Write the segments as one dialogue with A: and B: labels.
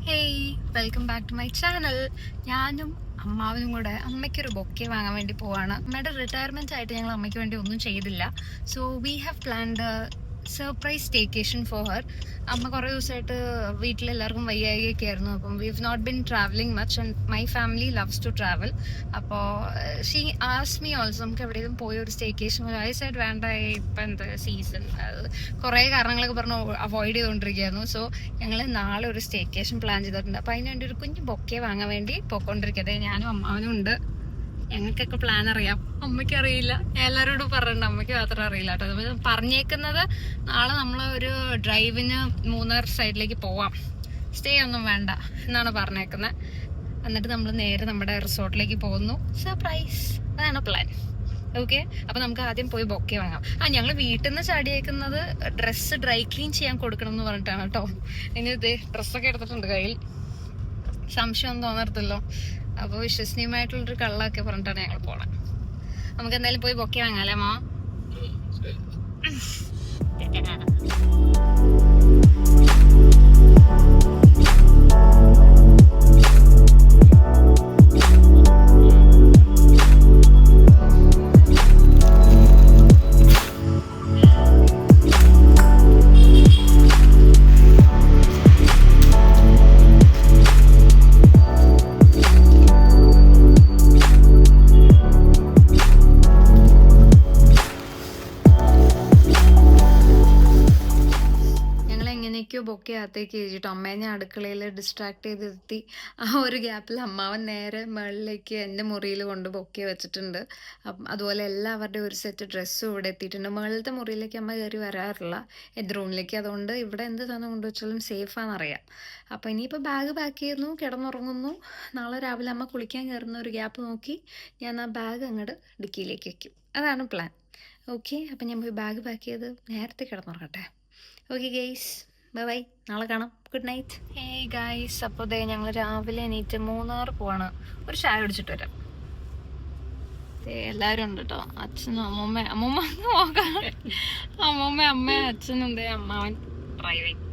A: Hey, welcome back to my channel. ഞാനും അമ്മാവനും കൂടെ അമ്മയ്ക്കൊരു ബൊക്കെ വാങ്ങാൻ വേണ്ടി പോവാണ്. അമ്മയുടെ റിട്ടയർമെന്റ് ആയിട്ട് ഞങ്ങൾ അമ്മയ്ക്ക് വേണ്ടി ഒന്നും ചെയ്തില്ല. So we have planned surprise staycation for her. അമ്മ കുറേ ദിവസമായിട്ട് വീട്ടിലെല്ലാവർക്കും വയ്യായികയൊക്കെ ആയിരുന്നു. അപ്പം we have not been travelling much and my family loves to travel. അപ്പോൾ ഷീ ആസ്ക്ഡ് മീ ഓൾസോ നമുക്ക് എവിടെയെങ്കിലും പോയി ഒരു സ്റ്റേക്കേഷൻ. ഐ സെഡ് വേണ്ട, ഇപ്പം എന്താ സീസൺ, കുറേ കാരണങ്ങളൊക്കെ പറഞ്ഞ് അവോയ്ഡ് ചെയ്തുകൊണ്ടിരിക്കുകയായിരുന്നു. സോ ഞങ്ങൾ നാളെ ഒരു സ്റ്റേക്കേഷൻ പ്ലാൻ ചെയ്തിട്ടുണ്ട്. അപ്പം അതിന് വേണ്ടി ഒരു കുഞ്ഞു ബൊക്കെ വാങ്ങാൻ വേണ്ടി പോയിക്കൊണ്ടിരിക്കുന്നത്. ഞാനും അമ്മാവനും ഉണ്ട്. ഞങ്ങൾക്കൊക്കെ പ്ലാൻ അറിയാം, അമ്മയ്ക്ക് അറിയില്ല. എല്ലാവരോടും പറഞ്ഞിട്ടുണ്ട്, അമ്മയ്ക്ക് മാത്രം അറിയില്ല കേട്ടോ. പറഞ്ഞേക്കുന്നത് നാളെ നമ്മൾ ഒരു ഡ്രൈവിന് മൂന്നാർ സൈഡിലേക്ക് പോവാം, സ്റ്റേ ഒന്നും വേണ്ട എന്നാണ് പറഞ്ഞേക്കുന്നത്. എന്നിട്ട് നമ്മൾ നേരെ നമ്മുടെ റിസോർട്ടിലേക്ക് പോകുന്നു. സർപ്രൈസ്, അതാണ് പ്ലാൻ. ഓക്കെ, അപ്പൊ നമുക്ക് ആദ്യം പോയി ബൊക്കെ വാങ്ങാം. ഞങ്ങൾ വീട്ടിൽ നിന്ന് ചാടിയേക്കുന്നത് ഡ്രസ്സ് ഡ്രൈ ക്ലീൻ ചെയ്യാൻ കൊടുക്കണം എന്ന് പറഞ്ഞിട്ടാണ് കേട്ടോ. ഇനി ഇത് ഡ്രസ്സൊക്കെ എടുത്തിട്ടുണ്ട് കയ്യിൽ, സംശയം തോന്നരുതല്ലോ. അപ്പോൾ വിശ്വസനീയമായിട്ടുള്ളൊരു കള്ളൊക്കെ പറഞ്ഞിട്ടാണ് ഞങ്ങൾ പോണത്. നമുക്ക് എന്തായാലും പോയി ബൊക്കെ വാങ്ങാല്ലേ മാ? ബൊക്കെ അകത്തേക്ക് കഴിച്ചിട്ട് അമ്മേനെ അടുക്കളയിൽ ഡിസ്ട്രാക്ട് ചെയ്തിരുത്തി. ആ ഒരു ഗ്യാപ്പിൽ അമ്മാവൻ നേരെ മുകളിലേക്ക് എൻ്റെ മുറിയിൽ കൊണ്ട് ബൊക്കെ വെച്ചിട്ടുണ്ട്. അതുപോലെ എല്ലാവരുടെയും ഒരു സെറ്റ് ഡ്രസ്സും ഇവിടെ എത്തിയിട്ടുണ്ട്. മുകളിലത്തെ മുറിയിലേക്ക് അമ്മ കയറി വരാറില്ല, റൂമിലേക്ക്. അതുകൊണ്ട് ഇവിടെ എന്ത് തന്നെ കൊണ്ടുവച്ചാലും സേഫാണെന്നറിയാം. അപ്പോൾ ഇനിയിപ്പോൾ ബാഗ് പാക്ക് ചെയ്യുന്നു, കിടന്നുറങ്ങുന്നു. നാളെ രാവിലെ അമ്മ കുളിക്കാൻ കയറുന്ന ഒരു ഗ്യാപ്പ് നോക്കി ഞാൻ ആ ബാഗ് അങ്ങോട്ട് ഡിക്കിയിലേക്ക് വയ്ക്കും. അതാണ് പ്ലാൻ. ഓക്കെ, അപ്പം ഞാൻ പോയി ബാഗ് പാക്ക് ചെയ്ത് നേരത്തെ കിടന്നുറങ്ങട്ടെ. ഓക്കെ ഗൈസ്, ബൈ ബൈ, നാളെ കാണാം. Good night. ഹേയ് ഗൈസ്, അപ്പോൾ ഞങ്ങൾ രാവിലെ എണീറ്റ് മൂന്നാർ പോവാണ്. ഒരു ചായ കുടിച്ചിട്ട് വരാം. എല്ലാവരും ഉണ്ട് കേട്ടോ. അച്ഛനും അമ്മൂമ്മ നോക്കാം. അമ്മ അച്ഛനും അമ്മാവൻ ഡ്രൈവിങ്.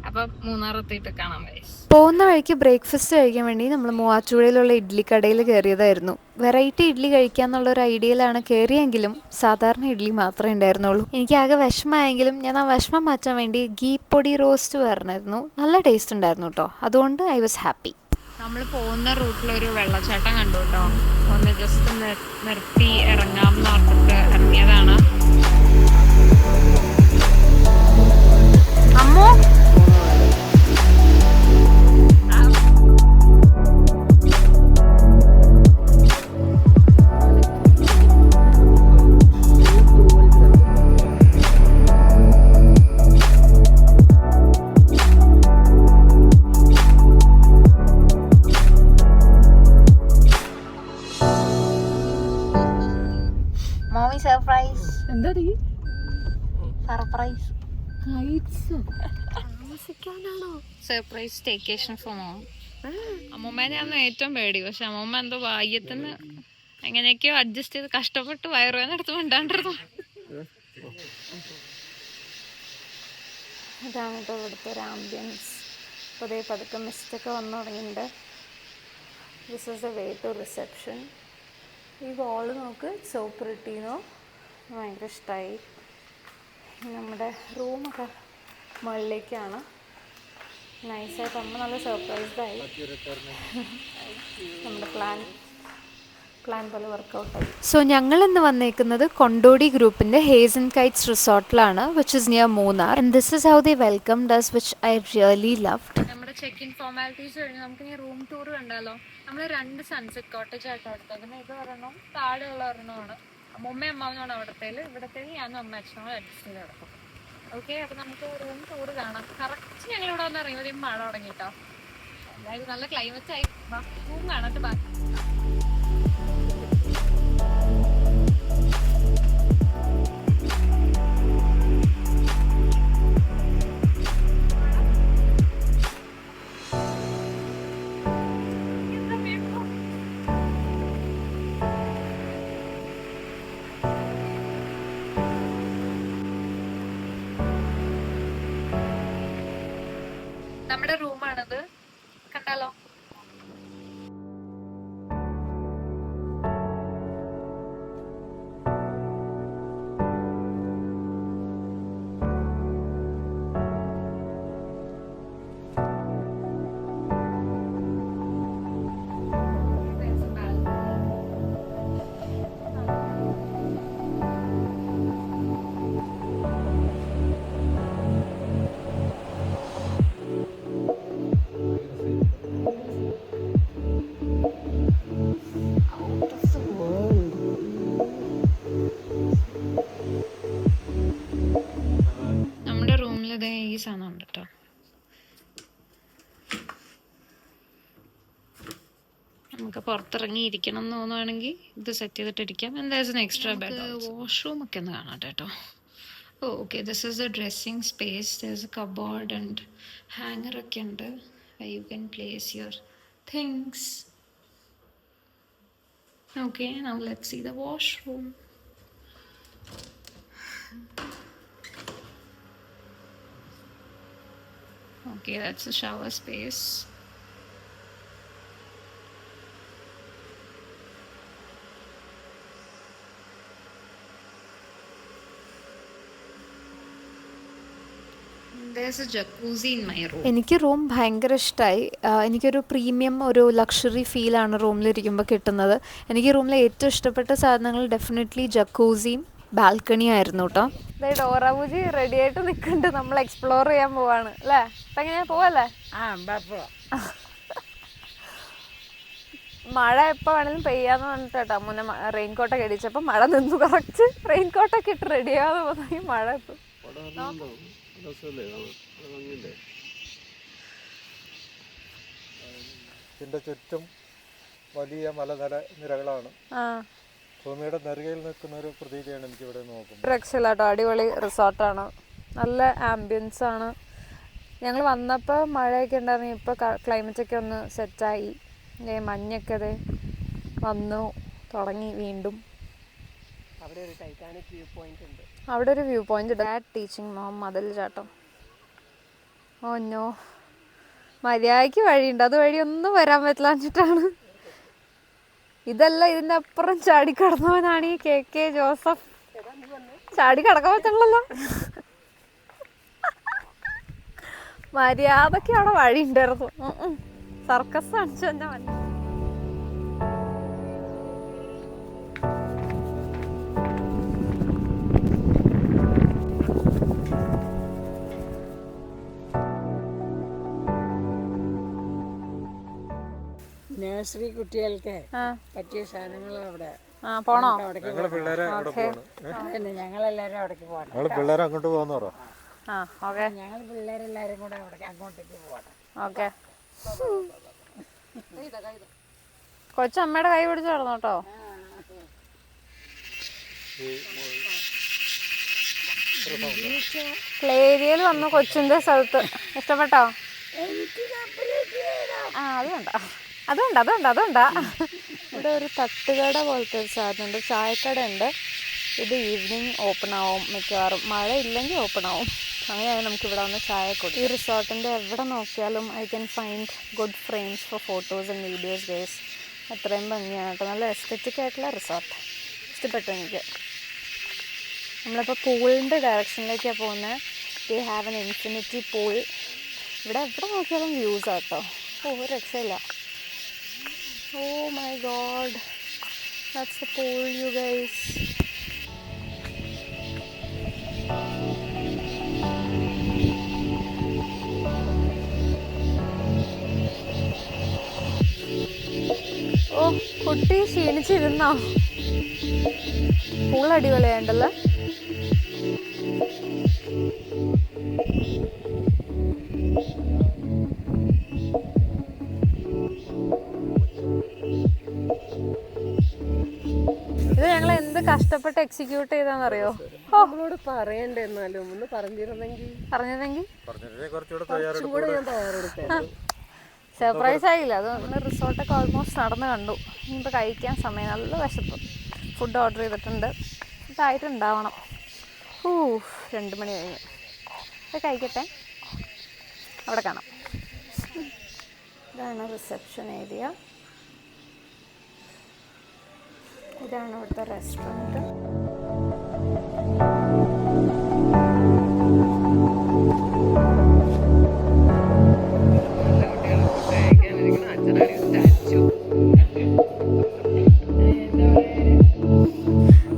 A: അപ്പം മൂന്നാർ എത്തിയിട്ട് കാണാം ഗൈസ്.
B: പോകുന്ന വഴിക്ക് ബ്രേക്ക്ഫാസ്റ്റ് കഴിക്കാൻ വേണ്ടി നമ്മൾ മൂവാറ്റുപുഴയിലുള്ള ഇഡ്ഡലി കടയിൽ കയറിയതായിരുന്നു. വെറൈറ്റി ഇഡ്ഡലി കഴിക്കാന്നുള്ള ഒരു ഐഡിയയിലാണ് കയറിയെങ്കിലും സാധാരണ ഇഡ്ഡലി മാത്രമേ ഉണ്ടായിരുന്നുള്ളൂ. എനിക്ക് ആകെ വിഷമമായെങ്കിലും ഞാൻ ആ വിഷമം മാറ്റാൻ വേണ്ടി ഗീ പൊടി റോസ്റ്റ് പറഞ്ഞിരുന്നു. നല്ല ടേസ്റ്റ് ഉണ്ടായിരുന്നു കേട്ടോ, അതുകൊണ്ട് ഐ വാസ് ഹാപ്പി.
A: നമ്മൾ പോകുന്ന റൂട്ടിലൊരു വെള്ളച്ചാട്ടം കണ്ടു കേട്ടോ. ഒന്ന് ജസ്റ്റ് നിർത്തി ഇറങ്ങാം എന്ന് ഓർത്തിട്ട് ഇറങ്ങിയതാണ്. അമ്മോ, സർപ്രൈസ്. എന്താ surprise? Surprise staycation for mom. അമ്മൂമ്മേനെയായിരുന്നു ഏറ്റവും പേടി. പക്ഷെ അമ്മൂമ്മ എന്തോ ഭാഗ്യത്തിന് എങ്ങനെയൊക്കെയോ അഡ്ജസ്റ്റ് ചെയ്ത് കഷ്ടപ്പെട്ട് വയറുവേനെടുത്ത് മിണ്ടാണ്ടിരുന്നു.
B: ഇതാണ് കേട്ടോ ഇവിടുത്തെ ഒരു ആംബിയൻസ്. പുതിയ പതുക്കെ മിസ്റ്റൊക്കെ വന്നു തുടങ്ങിയിട്ടുണ്ട്. This is the way to reception. ഈ വാള് നോക്ക്, സോ പ്രിട്ടീനോ, ഭയങ്കര ഇഷ്ടമായി. നമ്മുടെ റൂമൊക്കെ മുകളിലേക്കാണ്. നൈസായിട്ട് അമ്മ നല്ല സർപ്രൈസ്ഡായി. നമ്മുടെ പ്ലാൻ പോലെ വർക്കൗട്ടായി. സോ ഞങ്ങൾ ഇന്ന് വന്നേക്കുന്നത് കൊണ്ടോടി ഗ്രൂപ്പിൻ്റെ ഹേസൻ കൈറ്റ്സ് റിസോർട്ടിലാണ്, which is near Munnar. And this is how they welcomed us, which I really loved.
A: നമ്മുടെ ചെക്ക് ഇൻ ഫോർമാലിറ്റീസ് കഴിഞ്ഞ് നമുക്ക് ഇനി റൂം ടൂർ കണ്ടാലോ? നമ്മൾ 2 സൺസെറ്റ് കോട്ടേജ് ആയിട്ടോ എടുത്തത്. പിന്നെ ഇത് ഒരെണ്ണം, താഴെയുള്ള ഒരെണ്ണമാണ്. അമ്മയും അമ്മാവനാണ് ഇവിടത്തേക്ക് ഞാനും അമ്മ അച്ഛനും അഡ്ജസ്റ്റ് ചെയ്ത് കിടക്കും. ഓക്കെ, അപ്പൊ നമുക്ക് റൂം ടൂർ കാണാം. കറക്റ്റ് ഞങ്ങൾ ഇവിടെ വന്ന് ഇറങ്ങിയപ്പോഴേ മഴ തുടങ്ങിട്ടോ. എന്തായാലും നല്ല ക്ലൈമറ്റ് ആയി. റൂം കാണാട്ട് ബാക്കി. നമ്മുടെ റൂം ആണിത്, കണ്ടാലോ? നമ്മുടെ റൂമിൽ ഇതേ ഈ സാധനം ഉണ്ട് കേട്ടോ. നമുക്ക് പുറത്തിറങ്ങി ഇരിക്കണം എന്ന് തോന്നുവാണെങ്കിൽ ഇത് സെറ്റ് ചെയ്തിട്ടിരിക്കാം. എന്തായാലും എക്സ്ട്രാ ബെഡ് വാഷ്റൂം ഒക്കെ ഒന്ന് കാണാം കേട്ടോ. Okay, this is a dressing space. There a cupboard and hanger ഒക്കെ ഉണ്ട്. You can place your things. Okay, now let's see the washroom. Okay, that's a shower space. There's a jacuzzi in my room.
B: എനിക്ക് room ഭയങ്കര ഇഷ്ടമായി. എനിക്കൊരു premium ഒരു luxury ഫീലാണ് റൂമിലിരിക്കുമ്പോൾ കിട്ടുന്നത്. എനിക്ക് റൂമിലെ ഏറ്റവും ഇഷ്ടപ്പെട്ട സാധനങ്ങൾ ഡെഫിനറ്റ്ലി ജക്കൂസിയും ബാൽക്കണി ആയിരുന്നു കേട്ടോ. ഡോറാബുജി റെഡി ആയിട്ട് നിൽക്കുന്നുണ്ട്. നമ്മൾ എക്സ്പ്ലോർ ചെയ്യാൻ പോവാണ് അല്ലേ? എങ്ങനെ പോവല്ലേ? മഴ എപ്പോൾ വേണമെങ്കിലും പെയ്യാന്ന് പറഞ്ഞിട്ട് കേട്ടോ മുന്നേ റെയിൻകോട്ടൊക്കെ അടിച്ചപ്പോൾ മഴ നിന്നു. കറക്റ്റ് റെയിൻകോട്ടൊക്കെ ഇട്ട് റെഡിയാന്ന് പറഞ്ഞാൽ മഴ എത്തും.
C: ഇതിന്റെ ചുറ്റും വലിയ മലനിരകളാണ്. ഭൂമിയുടെ നെറുകയിൽ നിൽക്കുന്ന ഒരു പ്രതീതിയാണ് എനിക്ക് ഇവിടെ നോക്കുന്നത്.
B: രക്ഷയില്ലാട്ടോ, അടിപൊളി റിസോർട്ടാണ്, നല്ല ആംബിയൻസ് ആണ്. ഞങ്ങൾ വന്നപ്പോൾ മഴയൊക്കെ ഉണ്ടായിരുന്നു. ഇപ്പോൾ ക്ലൈമറ്റൊക്കെ ഒന്ന് സെറ്റായി. മഞ്ഞൊക്കെ അതെ വന്നു തുടങ്ങി വീണ്ടും. അവിടെ ഒരു വ്യൂ പോയിന്റ് ഉണ്ട്. ഡാഡ് ടീച്ചിങ് മോം മതിൽ ചാട്ടം. ഓ നോ, മര്യാദയ്ക്ക് വഴിയുണ്ട്, അത് വഴി ഒന്നും വരാൻ പറ്റില്ല എന്നിട്ടാണ്. ഇതല്ല, ഇതിൻ്റെ അപ്പുറം ചാടിക്കടന്നവനാണ് ഈ കെ ജോസഫ്. ചാടി കടക്കാൻ പറ്റണല്ലോ. മര്യാദക്ക് അവിടെ വഴി ഉണ്ടായിരുന്നു. സർക്കസ് കാണിച്ചു തന്നെ മതി.
D: നഴ്സറി കുട്ടികൾക്ക് പറ്റിയ സാധനങ്ങൾ അവിടെ
B: പോണോ?
D: ഞങ്ങളെല്ലാരും അവിടേക്ക് പോകണം.
C: പിള്ളേരെ അങ്ങോട്ട് പോകാന്ന് പറ.
D: ഞങ്ങൾ പിള്ളേരെല്ലാരും കൂടെ അങ്ങോട്ടേക്ക് പോകണം.
B: ഓക്കെ, കൊച്ചമ്മയുടെ കൈ പിടിച്ച് കിടന്നു കേട്ടോ. പ്ലേ ഏരിയയിൽ വന്നു കൊച്ചിന്റെ സ്ഥലത്ത്. ഇഷ്ടപ്പെട്ടോ? അതുണ്ടാ ഇവിടെ ഒരു തട്ടുകട പോലത്തെ ഒരു സാധനമുണ്ട്, ചായക്കട ഉണ്ട്. ഇത് ഈവനിങ് ഓപ്പൺ ആവും മിക്കവാറും, മഴ ഇല്ലെങ്കിൽ ഓപ്പൺ ആവും. അങ്ങനെയാണ് നമുക്ക് ഇവിടെ വന്ന് ചായ കൊടുക്കും. ഈ റിസോർട്ടിൻ്റെ എവിടെ നോക്കിയാലും I can find good frames for photos and videos guys. അത്രയും ഭംഗിയാണ് കേട്ടോ, നല്ല എസ്തെറ്റിക് ആയിട്ടുള്ള റിസോർട്ട്. ഇഷ്ടപ്പെട്ടു എനിക്ക്. നമ്മളിപ്പോൾ പൂളിൻ്റെ ഡയറക്ഷനിലേക്കാണ് പോകുന്നത്. They have an infinity pool. ഇവിടെ എവിടെ നോക്കിയാലും വ്യൂസ് ആട്ടോ. ഒരു രക്ഷയില്ല. Oh my god, that's the pool, you guys. ഓ, കുട്ടി ക്ഷീണിച്ചിരുന്നോ? പൂൾ അടിപൊളിയായിട്ടല്ലേ? ഇത് ഞങ്ങൾ എന്ത് കഷ്ടപ്പെട്ട് എക്സിക്യൂട്ട് ചെയ്താന്നറിയോ?
D: നമ്മളോട് പറയണ്ടേ, എന്നാലും ഒന്ന് പറഞ്ഞിരുന്നെങ്കിൽ
B: സർപ്രൈസ് ആയില്ല. അത് റിസോർട്ടൊക്കെ ഓൾമോസ്റ്റ് നടന്ന് കണ്ടു. ഇനിയിപ്പോൾ കഴിക്കാൻ സമയം, നല്ല വിശപ്പ്. ഫുഡ് ഓർഡർ ചെയ്തിട്ടുണ്ട്, ഇതായിട്ടുണ്ടാവണം. 2 മണി കഴിഞ്ഞ്. അത് കഴിക്കട്ടെ, അവിടെ കാണാം. ഇതാണ് റിസപ്ഷൻ ഏരിയ. ഇതാണ് ഇവിടുത്തെ റെസ്റ്റോറൻറ്റ്.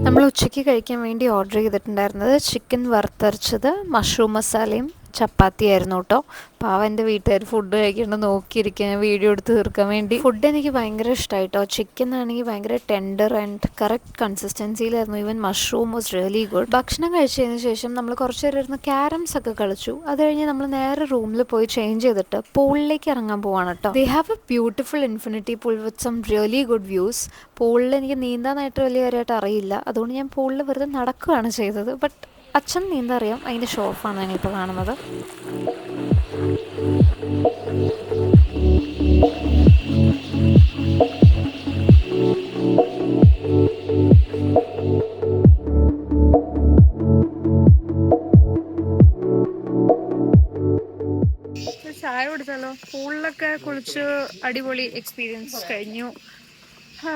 A: നമ്മൾ ഉച്ചയ്ക്ക് കഴിക്കാൻ വേണ്ടി ഓർഡർ ചെയ്തിട്ടുണ്ടായിരുന്നത് ചിക്കൻ വറുത്തരച്ചത്, മഷ്റൂം മസാലയും ചപ്പാത്തി ആയിരുന്നു കേട്ടോ. പാവം എൻ്റെ വീട്ടുകാർ ഫുഡ് കഴിക്കേണ്ട നോക്കിയിരിക്കുക, ഞാൻ വീഡിയോ എടുത്ത് തീർക്കാൻ വേണ്ടി. ഫുഡ് എനിക്ക് ഭയങ്കര ഇഷ്ടമായി കേട്ടോ. ചിക്കൻ ആണെങ്കിൽ ഭയങ്കര ടെൻഡർ ആൻഡ് കറക്റ്റ് കൺസിസ്റ്റൻസിയിലായിരുന്നു. Even mushroom was really good. ഭക്ഷണം കഴിച്ചതിന് ശേഷം നമ്മൾ കുറച്ച് നേരം ഇരുന്ന് ക്യാരംസ് ഒക്കെ കളിച്ചു. അത് കഴിഞ്ഞ് നമ്മൾ നേരെ റൂമിൽ പോയി ചേഞ്ച് ചെയ്തിട്ട് പൂളിലേക്ക് ഇറങ്ങാൻ പോവാണ് കേട്ടോ. They have a beautiful infinity pool with some really good views. പൂളിൽ എനിക്ക് നീന്താനായിട്ട് വലിയ കാര്യമായിട്ട് അറിയില്ല, അതുകൊണ്ട് ഞാൻ പൂളിൽ വെറുതെ നടക്കുകയാണ് ചെയ്തത്. ബട്ട് അച്ഛൻ നീന്താൻ അറിയാം, അതിൻ്റെ ഷോ ഓഫാണ് ഞാനിപ്പോൾ കാണുന്നത്. ചായ കുടിച്ചാലോ? പൂളിലൊക്കെ കുളിച്ച് അടിപൊളി എക്സ്പീരിയൻസ് കഴിഞ്ഞു.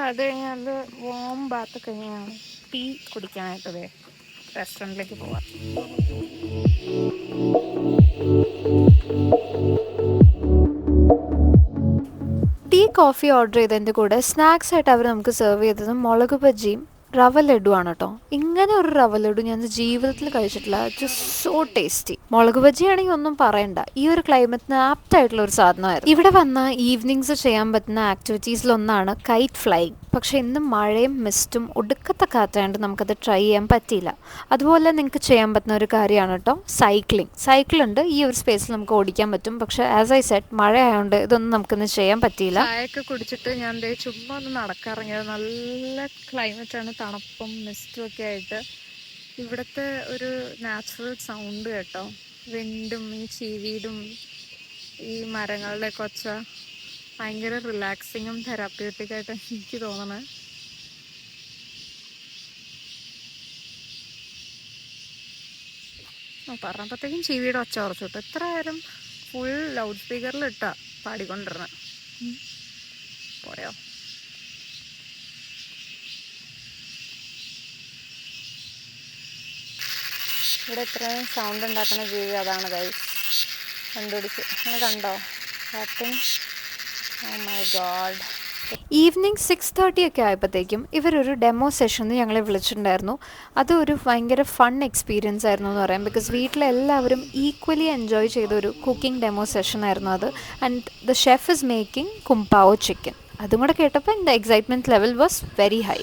A: അത് കഴിഞ്ഞാൽ വാം ബാത്ത് കഴിഞ്ഞാൽ ടീ കുടിക്കാനായിട്ട് റെസ്റ്റോറൻറ്റിലേക്ക് പോവാം. ടീ കോഫി ഓർഡർ ചെയ്തതിൻ്റെ കൂടെ സ്നാക്സ് ആയിട്ട് അവർ നമുക്ക് സെർവ് ചെയ്തത് മുളക് ബജിയും റവ ലഡു ആണ് കേട്ടോ. ഇങ്ങനെ ഒരു റവ ലഡു ഞാൻ ജീവിതത്തിൽ കഴിച്ചിട്ടില്ല. Just so tasty. മുളക് ബജി ആണെങ്കിൽ ഒന്നും പറയണ്ട, ഈ ഒരു ക്ലൈമറ്റിന് ആപ്റ്റ് ആയിട്ടുള്ള ഒരു സാധനമായിരുന്നു. ഇവിടെ വന്ന ഈവനിങ്സ് ചെയ്യാൻ പറ്റുന്ന ആക്ടിവിറ്റീസിലൊന്നാണ് കൈറ്റ് ഫ്ലൈയിങ്. പക്ഷേ ഇന്ന് മഴയും മിസ്റ്റും ഒടുക്കത്തെ കാറ്റായതുകൊണ്ട് നമുക്കത് ട്രൈ ചെയ്യാൻ പറ്റിയില്ല. അതുപോലെ നിങ്ങൾക്ക് ചെയ്യാൻ പറ്റുന്ന ഒരു കാര്യമാണ് കേട്ടോ സൈക്ലിംഗ്. സൈക്കിളുണ്ട്, ഈ ഒരു സ്പേസിൽ നമുക്ക് ഓടിക്കാൻ പറ്റും. പക്ഷേ ആസ് ഐ സെറ്റ് മഴ ആയതുകൊണ്ട് ഇതൊന്നും നമുക്കിന്ന് ചെയ്യാൻ പറ്റിയില്ല. ചായയൊക്കെ കുടിച്ചിട്ട് ഞാൻ ചുമ്മാ ഒന്ന് നടക്കാറിങ്ങിയത്. നല്ല ക്ലൈമറ്റാണ്, തണുപ്പും മിസ്റ്റും ഒക്കെ ആയിട്ട്. ഇവിടുത്തെ ഒരു നാച്ചുറൽ സൗണ്ട് കേട്ടോ, വിൻഡും ഈ ചീവീടും ഈ മരങ്ങളുടെ ഒച്ച ഭയങ്കര റിലാക്സിങ്ങും തെറാപ്യൂട്ടിക് ആയിട്ട് എനിക്ക് തോന്നണേ. പറഞ്ഞപ്പോഴത്തേക്കും ചീവിയുടെ ഒച്ച കുറച്ചു കിട്ടും. എത്ര നേരം ഫുൾ ലൗഡ് സ്പീക്കറിൽ ഇട്ടാ പാടിക്കൊണ്ടിരുന്നത്. പോയോ?
B: ഇവിടെ ഇത്രയും സൗണ്ട് ഉണ്ടാക്കുന്ന ജീവി അതാണ് ഗൈസ്. കണ്ടുപിടിച്ച് നിങ്ങൾ കണ്ടോ? Oh my God.
A: ഈവനിങ് 6:30 ഒക്കെ ആയപ്പോഴത്തേക്കും ഇവരൊരു ഡെമോ സെഷന് ഞങ്ങളെ വിളിച്ചിട്ടുണ്ടായിരുന്നു. അത് ഒരു ഭയങ്കര ഫൺ എക്സ്പീരിയൻസ് ആയിരുന്നു എന്ന് പറയാം. ബിക്കോസ് വീട്ടിലെല്ലാവരും ഈക്വലി എൻജോയ് ചെയ്തൊരു കുക്കിംഗ് ഡെമോ സെഷൻ ആയിരുന്നു അത്. And the chef is making kung pao chicken. അതും കൂടെ കേട്ടപ്പോൾ എൻ്റെ excitement level was very high.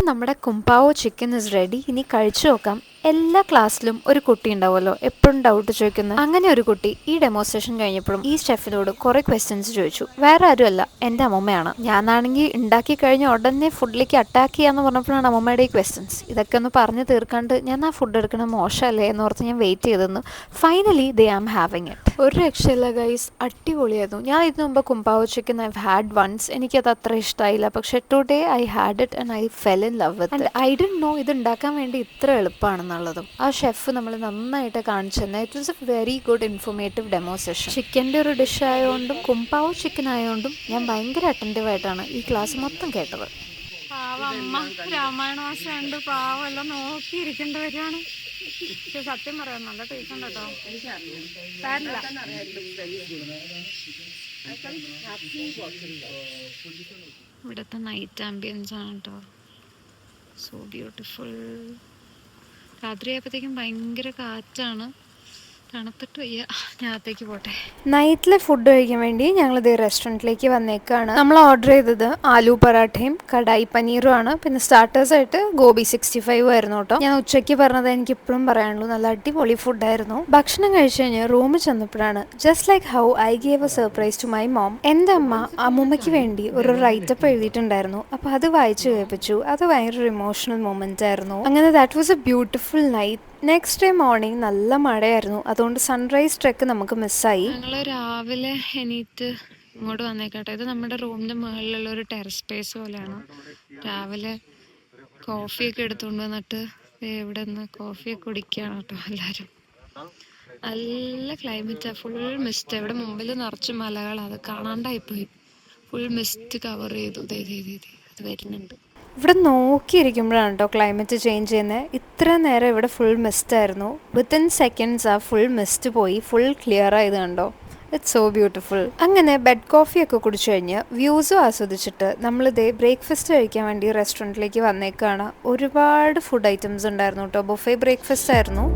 A: നമ്മുടെ കുംപാവോ ചിക്കൻ ഇസ് റെഡി. ഇനി കഴിച്ചു നോക്കാം. എല്ലാ ക്ലാസ്സിലും ഒരു കുട്ടി ഉണ്ടാവുമല്ലോ എപ്പോഴും ഡൗട്ട് ചോദിക്കുന്നത്. അങ്ങനെ ഒരു കുട്ടി ഈ ഡെമോൺസ്ട്രേഷൻ കഴിഞ്ഞപ്പോഴും ഈ ഷെഫിനോട് കുറേ ക്വസ്റ്റ്യൻസ് ചോദിച്ചു. വേറെ ആരുമല്ല, എൻ്റെ അമ്മമ്മയാണ്. ഞാനാണെങ്കിൽ ഉണ്ടാക്കി കഴിഞ്ഞ ഉടനെ ഫുഡിലേക്ക് അറ്റാക്ക് ചെയ്യാന്ന് പറഞ്ഞപ്പോഴാണ് അമ്മമ്മയുടെ ഈ ക്വസ്റ്റ്യൻസ്. ഇതൊക്കെ ഒന്ന് പറഞ്ഞു തീർക്കാണ്ട് ഞാൻ ആ ഫുഡ് എടുക്കണം മോശമല്ലേ എന്ന് ഓർത്ത് ഞാൻ വെയിറ്റ് ചെയ്തെന്ന്. Finally they am having it. ഒരു രക്ഷയില്ല ഗൈസ്, അടിപൊളിയായിരുന്നു. ഞാൻ ഇതിനു മുമ്പ് Kung Pao chicken I had once. എനിക്കത് അത്ര ഇഷ്ടമായില്ല. പക്ഷേ today I had it and I fell in love with it. I didn't know ഇത് ഉണ്ടാക്കാൻ വേണ്ടി ഇത്ര എളുപ്പമാണെന്നുള്ളതും. ആ ഷെഫ് നമ്മൾ നന്നായിട്ട് കാണിച്ചു തന്നെ. It was A very good informative demo session. ചിക്കൻ്റെ ഒരു ഡിഷ് ആയതുകൊണ്ടും കുംപാവോ ചിക്കൻ ആയതുകൊണ്ടും ഞാൻ ഭയങ്കര അറ്റൻറ്റീവായിട്ടാണ് ഈ ക്ലാസ് മൊത്തം കേട്ടത്.
B: അമ്മ രാമായണ മാസം ഉണ്ട്, പാവെല്ലാം നോക്കിയിരിക്കേണ്ടി വരികയാണ്. പക്ഷെ സത്യം പറയാം, നല്ല ടേസ്റ്റ് ഉണ്ട് കേട്ടോ.
A: ഇവിടുത്തെ നൈറ്റ് ആംബിയൻസ് ആണ് കേട്ടോ, സോ ബ്യൂട്ടിഫുൾ. രാത്രി ആയപ്പോഴത്തേക്കും ഭയങ്കര കാറ്റാണ്. തണുത്തിട്ട് വയ്യ, ഞാനകത്തേക്ക് പോട്ടെ.
B: നൈറ്റിലെ ഫുഡ് കഴിക്കാൻ വേണ്ടി ഞങ്ങൾ ഇതേ റെസ്റ്റോറൻറ്റിലേക്ക് വന്നേക്കാണ്. നമ്മൾ ഓർഡർ ചെയ്തത് ആലു പറാഠയും കടായി പനീറും ആണ്. പിന്നെ സ്റ്റാർട്ടേഴ്സായിട്ട് ഗോബി 65 ആയിരുന്നു കേട്ടോ. ഞാൻ ഉച്ചയ്ക്ക് പറഞ്ഞത് എനിക്ക് ഇപ്പോഴും പറയാനുള്ളൂ, നല്ല അടിപൊളി ഫുഡായിരുന്നു. ഭക്ഷണം കഴിച്ചു കഴിഞ്ഞ് റൂമിൽ ചെന്നപ്പോഴാണ് just like how I gave a surprise to my mom. എൻ്റെ അമ്മ അമ്മൂമ്മയ്ക്ക് വേണ്ടി ഒരു റൈറ്റപ്പ് എഴുതിയിട്ടുണ്ടായിരുന്നു. അപ്പോൾ അത് വായിച്ചു കേൾപ്പിച്ചു. അത് ഭയങ്കര ഒരു ഇമോഷണൽ മൊമെൻ്റ് ആയിരുന്നു. അങ്ങനെ that was A beautiful night. Next day morning നല്ല മഴയായിരുന്നു. അതുകൊണ്ട് സൺറൈസ് ട്രെക്ക് നമുക്ക് മിസ്സായി.
A: ഞങ്ങൾ രാവിലെ എണീറ്റ് ഇങ്ങോട്ട് വന്നേക്കട്ടെ. ഇത് നമ്മുടെ റൂമിൻ്റെ മുകളിലുള്ള ഒരു ടെറസ് സ്പേസ് പോലെയാണ്. രാവിലെ കോഫിയൊക്കെ എടുത്തുകൊണ്ട് വന്നിട്ട് ഇവിടെ നിന്ന് കോഫിയൊക്കെ കുടിക്കുകയാണ് കേട്ടോ എല്ലാവരും. നല്ല ക്ലൈമറ്റാണ്, ഫുൾ മിസ്റ്റ്. ഇവിടെ മുമ്പിൽ നിറച്ച് മലകളാണ്, അത് കാണാണ്ടായിപ്പോയി. ഫുൾ മിസ്റ്റ് കവർ ചെയ്തു. അത് വരുന്നുണ്ട്.
B: ഇവിടെ നോക്കിയിരിക്കുമ്പോഴാണ് കേട്ടോ ക്ലൈമറ്റ് ചേഞ്ച് ചെയ്യുന്നത്. ഇത്ര നേരം ഇവിടെ ഫുൾ മിസ്റ്റ് ആയിരുന്നു. വിത്തിൻ സെക്കൻഡ്സ് ആ ഫുൾ മിസ്റ്റ് പോയി ഫുൾ ക്ലിയർ ആയത് കണ്ടോ. It's so beautiful. അങ്ങനെ ബെഡ് കോഫിയൊക്കെ കുടിച്ചു കഴിഞ്ഞ് വ്യൂസും ആസ്വദിച്ചിട്ട് നമ്മളിതേ ബ്രേക്ക്ഫാസ്റ്റ് കഴിക്കാൻ വേണ്ടി റെസ്റ്റോറൻറ്റിലേക്ക് വന്നേക്കാണ്. ഒരുപാട് ഫുഡ് ഐറ്റംസ് ഉണ്ടായിരുന്നു കേട്ടോ. ബുഫേ ബ്രേക്ക്ഫാസ്റ്റ് ആയിരുന്നു.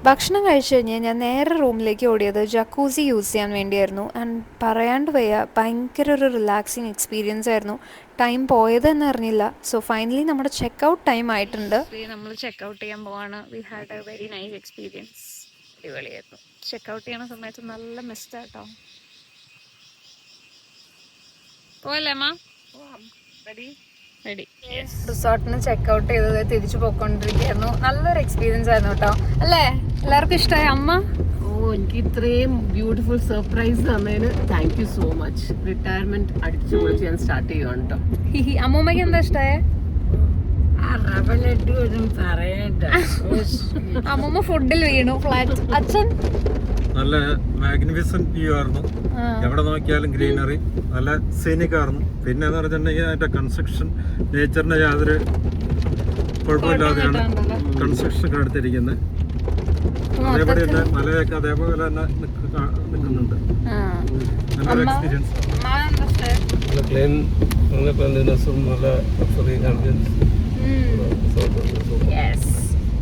B: ഭക്ഷണം കഴിച്ചു കഴിഞ്ഞ് ഞാൻ നേരെ റൂമിലേക്ക് ഓടിയത് ജക്കൂസി യൂസ് ചെയ്യാൻ വേണ്ടിയായിരുന്നു. ആൻഡ് പറയാണ്ട് വയ്യ, ഭയങ്കര ഒരു റിലാക്സിങ് എക്സ്പീരിയൻസ് ആയിരുന്നു. ടൈം പോയത് തന്നെ അറിഞ്ഞില്ല. സോ ഫൈനലി നമ്മുടെ ചെക്കൗട്ട് ടൈം ആയിട്ടുണ്ട്.
A: നമ്മൾ ചെക്കൗട്ട് ചെയ്യാൻ പോവാണ്. We had A very nice experience. അടിപൊളിയായിരുന്നു. ചെക്കൗട്ട് ചെയ്യണ സമയത്ത് നല്ല മിസ്റ്റ് ആട്ടോ. പോയല്ലേ അമ്മ? റെഡി.
B: റിസോർട്ടിന് ചെക്കൗട്ട് ചെയ്തത് തിരിച്ചു പോയിക്കൊണ്ടിരിക്കുകയായിരുന്നു. നല്ലൊരു എക്സ്പീരിയൻസ് ആയിരുന്നു കേട്ടോ, അല്ലേ? എല്ലാവർക്കും ഇഷ്ടമായി അമ്മ?
D: എനിക്ക് ഇത്രയും ബ്യൂട്ടിഫുൾ സർപ്രൈസ് തന്നതിന് thank you so much. Retirement അടിച്ചു പൊളിച്ച് ഞാൻ സ്റ്റാർട്ട് ചെയ്യുവാണ് കേട്ടോ.
B: അമ്മൂമ്മയ്ക്ക് എന്താ ഇഷ്ടമായേ? അമ്മൂമ്മ ഫുഡിൽ വീണു ഫ്ലാറ്റ്. അച്ഛൻ
C: നല്ല മാഗ്നിഫിസന്റ് വ്യൂ ആയിരുന്നു. എവിടെ നോക്കിയാലും ഗ്രീനറി, നല്ല സീനിക് ആയിരുന്നു. പിന്നെ എന്ന് പറഞ്ഞിട്ടുണ്ടെങ്കിൽ അതിന്റെ കൺസ്ട്രക്ഷൻ നേച്ചറിന് യാതൊരു കുഴപ്പമില്ലാതെയാണ് കൺസ്ട്രക്ഷൻ ഒക്കെ എടുത്തിരിക്കുന്നത്. അതേപോലെ തന്നെ മലയൊക്കെ അതേപോലെ തന്നെ നിൽക്കുന്നുണ്ട്. നല്ലൊരു എക്സ്പീരിയൻസ്. നല്ല ക്ലീൻ, നല്ല ക്ലീൻലിനെസ്സും നല്ല luxury ambience.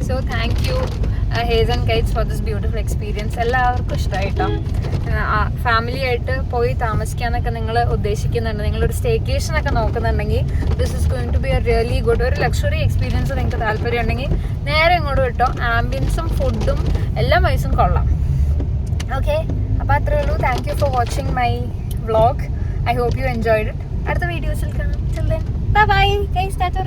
B: So thank you Hayes and guides for this beautiful experience. എല്ലാവർക്കും ഇഷ്ടമായിട്ടോ. ഫാമിലി ആയിട്ട് പോയി താമസിക്കാനൊക്കെ നിങ്ങൾ ഉദ്ദേശിക്കുന്നുണ്ട്, നിങ്ങളൊരു സ്റ്റേക്കേഷൻ ഒക്കെ നോക്കുന്നുണ്ടെങ്കിൽ this is going to be a really good. ഒരു ലക്ഷറി എക്സ്പീരിയൻസ് നിങ്ങൾക്ക് താല്പര്യം ഉണ്ടെങ്കിൽ നേരെ ഇങ്ങോട്ട് കിട്ടോ. ആംബിയൻസും ഫുഡും എല്ലാം വയസ്സും കൊള്ളാം. ഓക്കെ, അപ്പോൾ അത്രേ ഉള്ളൂ. Thank you for watching my vlog. I hope you enjoyed it. അടുത്ത വീഡിയോസിൽ കാണാം. Till then, bye bye guys. Tata.